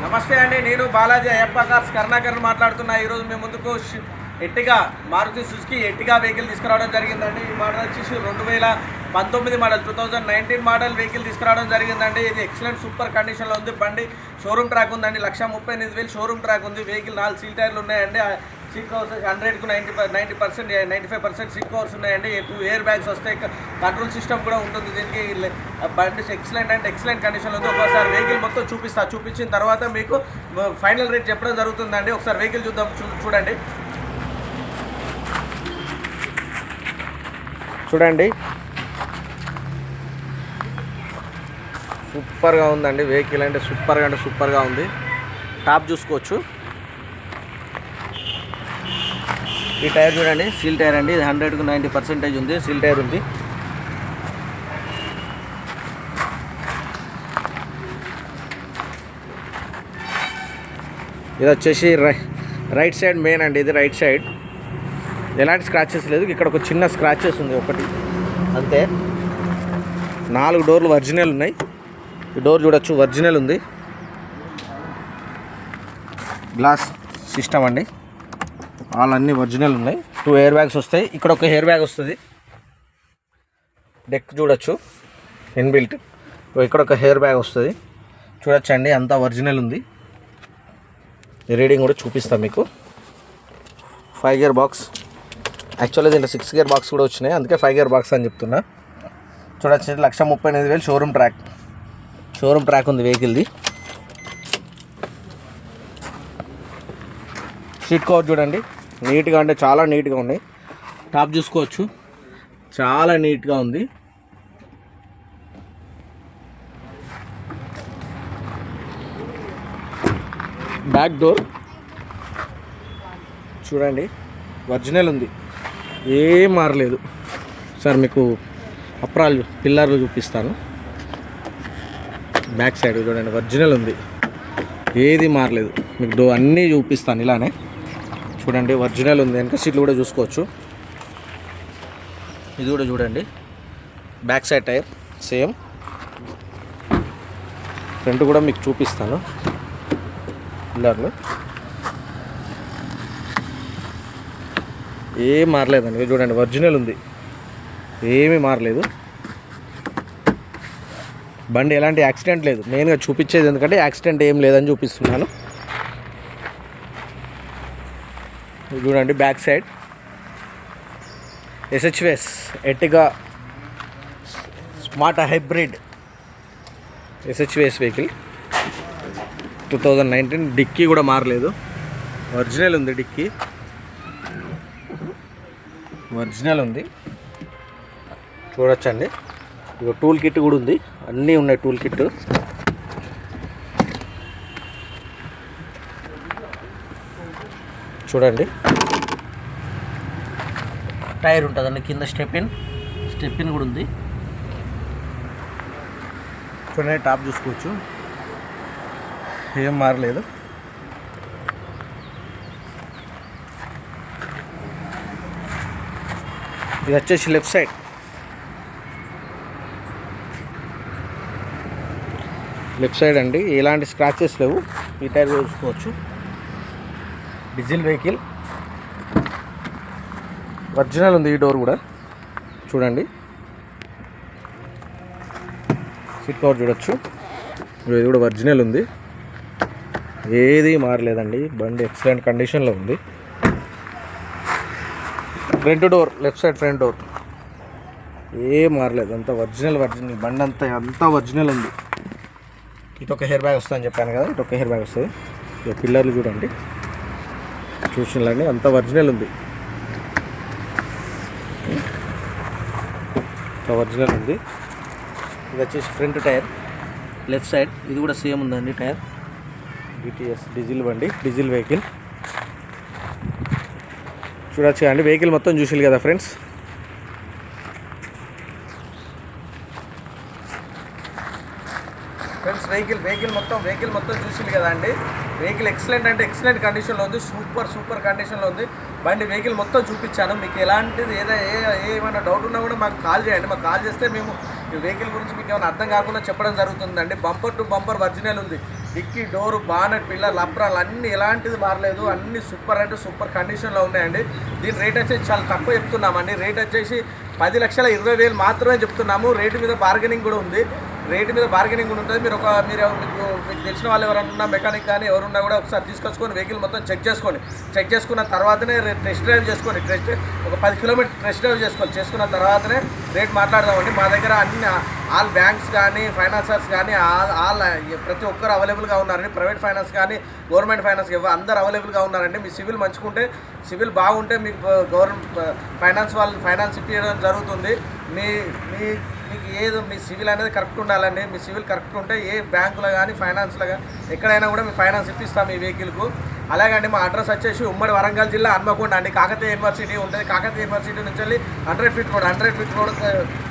నమస్తే అండి, నేను బాలాజీ అయ్యప్ప కార్స్ కరుణాకర్ మాట్లాడుతున్నా. ఈరోజు మేము ముందుకు ఎట్టిగా మారుతి సుజుకి ఎట్టిగా వెహికల్ తీసుకురావడం జరిగిందండి. ఈ మోడల్ వచ్చేసి 2019 మోడల్ 2019 మోడల్ వెహికల్ తీసుకురావడం జరిగిందండి. ఇది ఎక్సలెంట్ సూపర్ కండిషన్లో ఉంది. బండి షోరూమ్ ట్రాక్ ఉందండి. 1,38,000 షోరూమ్ ట్రాక్ ఉంది. వెహికల్ 4 సీల్ టైర్లు ఉన్నాయండి. సీట్ కవర్స్ 100కు 90% 95% సీట్ కవర్స్ ఉన్నాయండి. 2 ఎయిర్ బ్యాగ్స్ వస్తాయి. కంట్రోల్ సిస్టమ్ కూడా ఉంటుంది దీనికి. బండి ఎక్సలెంట్ అంటే ఎక్సలెంట్ కండిషన్లో ఉంది. ఒకసారి వెహికల్ మొత్తం చూపించిన తర్వాత మీకు ఫైనల్ రేట్ చెప్పడం జరుగుతుందండి. ఒకసారి వెహికల్ చూద్దాం. చూడండి సూపర్గా ఉందండి వెహికల్. అంటే సూపర్గా ఉంది. టాప్ చూసుకోవచ్చు. ఈ టైర్ చూడండి, సీల్ టైర్ అండి. ఇది 100కు 90% ఉంది. సీల్ టైర్ ఉంది. ఇది వచ్చేసి రైట్ సైడ్ మెయిన్ అండి. ఇది రైట్ సైడ్ ఎలాంటి స్క్రాచెస్ లేదు. ఇక్కడ ఒక చిన్న స్క్రాచెస్ ఉంది ఒకటి అంతే. 4 డోర్లు ఒరిజినల్ ఉన్నాయి. ఈ డోర్ చూడొచ్చు, ఒరిజినల్ ఉంది. గ్లాస్ సిస్టమ్ అండి. అన్నీ ఒరిజినల్ ఉన్నాయి. 2 ఎయిర్ బ్యాగ్స్ వస్తాయి. ఇక్కడ ఒక ఎయిర్ బ్యాగ్ వస్తుంది. డెక్ చూడొచ్చు ఇన్బిల్ట్. ఇక్కడ ఒక ఎయిర్ బ్యాగ్ వస్తుంది. చూడొచ్చండి, అంతా ఒరిజినల్ ఉంది. రీడింగ్ కూడా చూపిస్తాం మీకు. 5 గేర్ బాక్స్. యాక్చువల్లీ దీంట్లో 6 గేర్ బాక్స్ కూడా వచ్చినాయి, అందుకే 5 గేర్ బాక్స్ అని చెప్తున్నా. చూడొచ్చు, 1,38,000 షోరూమ్ ట్రాక్ ఉంది వెహికల్ది. సీట్ కవర్ చూడండి, నీట్గా అంటే చాలా నీట్గా ఉన్నాయి. టాప్ చూసుకోవచ్చు, చాలా నీట్గా ఉంది. బ్యాక్ డోర్ చూడండి, ఒరిజినల్ ఉంది, ఏం మారలేదు. సార్ మీకు పిల్లర్లు చూపిస్తాను. బ్యాక్ సైడ్ చూడండి, ఒరిజినల్ ఉంది, ఏది మారలేదు. మీకు అన్నీ చూపిస్తాను ఇలానే. చూడండి ఒరిజినల్ ఉంది. వెనక సీట్లు కూడా చూసుకోవచ్చు. ఇది కూడా చూడండి, back side tyre same. Front కూడా మీకు చూపిస్తాను. పిల్లర్లు ఏం మారలేదండి. చూడండి ఒరిజినల్ ఉంది, ఏమీ మారలేదు. బండి ఎలాంటి యాక్సిడెంట్ లేదు. మెయిన్గా చూపించేది ఎందుకంటే యాక్సిడెంట్ ఏం లేదని చూపిస్తున్నాను. చూడండి back side SHVS Ertiga smart hybrid SHVS vehicle 2019. Dicky కూడా మారలేదు, ఒరిజినల్ ఉంది. డిక్కీ ఒరిజినల్ ఉంది. చూడొచ్చండి, ఇక టూల్ కిట్ కూడా ఉంది. అన్నీ ఉన్నాయి టూల్ కిట్. చూడండి టైర్ ఉంటుందండి. కింద స్టెప్ ఇన్ కూడా ఉంది. చూడండి టాప్ చూసుకోవచ్చు, ఏం మారలేదు. ఇది వచ్చేసి లెఫ్ట్ సైడ్ అండి. ఎలాంటి స్క్రాచెస్ లేవు. ఈ టైర్ చూసుకోవచ్చు. డీజిల్ వెహికల్, ఒరిజినల్ ఉంది. ఈ డోర్ కూడా చూడండి. సీట్ కవర్ చూడొచ్చు, ఇది కూడా ఒరిజినల్ ఉంది, ఏది మారలేదండి. బండి ఎక్సలెంట్ కండిషన్లో ఉంది. Front door, left side front door ఏం మారలేదు. అంతా ఒరిజినల్ బండి అంతా ఒరిజినల్ ఉంది. ఇటు ఒక హెయిర్ బ్యాగ్ వస్తుందని చెప్పాను కదా, ఇటు ఒక హెయిర్ బ్యాగ్ వస్తుంది. ఇక పిల్లర్లు చూడండి, చూసినండి, అంతా ఒరిజినల్ ఉంది. ఒరిజినల్ ఉంది. ఇది వచ్చేసి ఫ్రంట్ టైర్ లెఫ్ట్ సైడ్. ఇది కూడా సేమ్ ఉందండి టైర్. BTS డీజిల్ బండి, డీజిల్ వెహికల్. చూడొచ్చు అండి, వెహికల్ మొత్తం చూసారు కదా ఫ్రెండ్స్. వెహికల్ మొత్తం చూసారు కదా అండి. వెహికల్ ఎక్సలెంట్ అంటే ఎక్సలెంట్ కండిషన్లో ఉంది. సూపర్ కండిషన్లో ఉంది బండి. వెహికల్ మొత్తం చూపించాను. మీకు ఎలాంటిది ఏమైనా డౌట్ ఉన్నా కూడా మాకు కాల్ చేయండి. మాకు కాల్ చేస్తే మేము ఈ వెహికల్ గురించి మీకు ఏమైనా అర్థం కాకుండా చెప్పడం జరుగుతుందండి. బంపర్ టు బంపర్ ఒరిజినల్ ఉంది. డిక్కీ డోరు బానెట్ పిల్లర్ లప్రాలు అన్నీ ఎలాంటిది మారలేదు, అన్నీ సూపర్ అంటే సూపర్ కండిషన్లో ఉన్నాయండి. దీని రేట్ వచ్చేసి చాలా తక్కువ చెప్తున్నామండి. రేట్ వచ్చేసి 10,20,000 మాత్రమే చెప్తున్నాము. రేటు మీద బార్గెనింగ్ కూడా ఉంది, రేటు మీద బార్గెనింగ్ కూడా ఉంటుంది. మీకు తెలిసిన వాళ్ళు ఎవరన్నా మెకానిక్ కానీ ఎవరున్నా కూడా ఒకసారి తీసుకొచ్చుకొని వెహికల్ మొత్తం చెక్ చేసుకున్న తర్వాతనే టెస్ట్ డ్రైవ్ చేసుకొని ఒక 10 కిలోమీటర్ టెస్ట్ డ్రైవ్ చేసుకున్న తర్వాతనే రేట్ మాట్లాడదామండి. మా దగ్గర అన్ని ఆల్ బ్యాంక్స్ కానీ ఫైనాన్సర్స్ కానీ ఆల్ ప్రతి ఒక్కరు అవైలబుల్గా ఉన్నారండి. ప్రైవేట్ ఫైనాన్స్ కానీ గవర్నమెంట్ ఫైనాన్స్ అందరు అవైలబుల్గా ఉన్నారండి. మీ సివిల్ మంచుకుంటే, సివిల్ బాగుంటే మీకు గవర్నమెంట్ ఫైనాన్స్ ఇప్పించడం జరుగుతుంది. మీకు ఏదో మీ సివిల్ అనేది కరెక్ట్ ఉండాలండి. మీ సివిల్ కరెక్ట్ ఉంటే ఏ బ్యాంకులో కానీ ఫైనాన్స్లో కానీ ఎక్కడైనా కూడా మీ ఫైనాన్స్ ఇప్పిస్తాం ఈ వెహికల్కు. అలాగండి మా అడ్రస్ వచ్చేసి ఉమ్మడి వరంగల్ జిల్లా హన్మకొండ అండి. కాకతీయ యూనివర్సిటీ ఉంటుంది. కాకతీయ యూనివర్సిటీ నుంచి వెళ్ళి 100 ఫీట్ రోడ్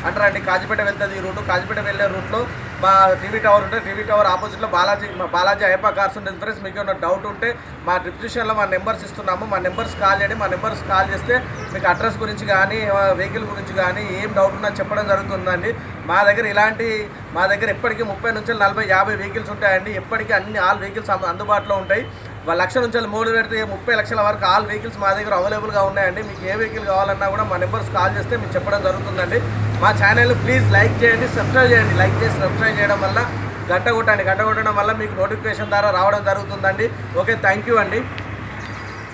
అంటారండి. కాజీపేట వెళ్తుంది ఈ రూటు. కాజీపేట వెళ్ళే రూట్లో మా టీవీ టవర్ ఉంటుంది. టీవీ టవర్ ఆపోజిట్లో బాలాజీ అయ్యప్ప కార్స్ ఉంటుంది ఫ్రెండ్స్. మీకు ఏమైనా డౌట్ ఉంటే మా డిస్క్రిప్షన్లో మా నెంబర్స్ ఇస్తున్నాము. మా నెంబర్స్ కాల్ చేయండి. మా నెంబర్స్ కాల్ చేస్తే మీకు అడ్రస్ గురించి కానీ వెహికల్ గురించి కానీ ఏం డౌట్ ఉన్నా చెప్పడం జరుగుతుందండి. మా దగ్గర ఎప్పటికీ 30 నుంచి 40, 50 వెహికల్స్ ఉంటాయండి. ఎప్పటికీ ఆల్ వెహికల్స్ అందుబాటులో ఉంటాయి. 1 లక్ష నుంచి 3 పెడితే 30 లక్షల వరకు ఆల్ వెహికల్స్ మా దగ్గర అవైలబుల్గా ఉన్నాయండి. మీకు ఏ వెహికల్ కావాలన్నా కూడా మా నెంబర్స్ కాల్ చేస్తే మీకు చెప్పడం జరుగుతుందండి. మా ఛానల్ ప్లీజ్ లైక్ చేయండి, సబ్స్క్రైబ్ చేయండి. లైక్ చేసి సబ్స్క్రైబ్ చేయడం వల్ల గంట కొట్టడం వల్ల మీకు నోటిఫికేషన్ ద్వారా రావడం జరుగుతుందండి. ఓకే, థ్యాంక్ యూ అండి.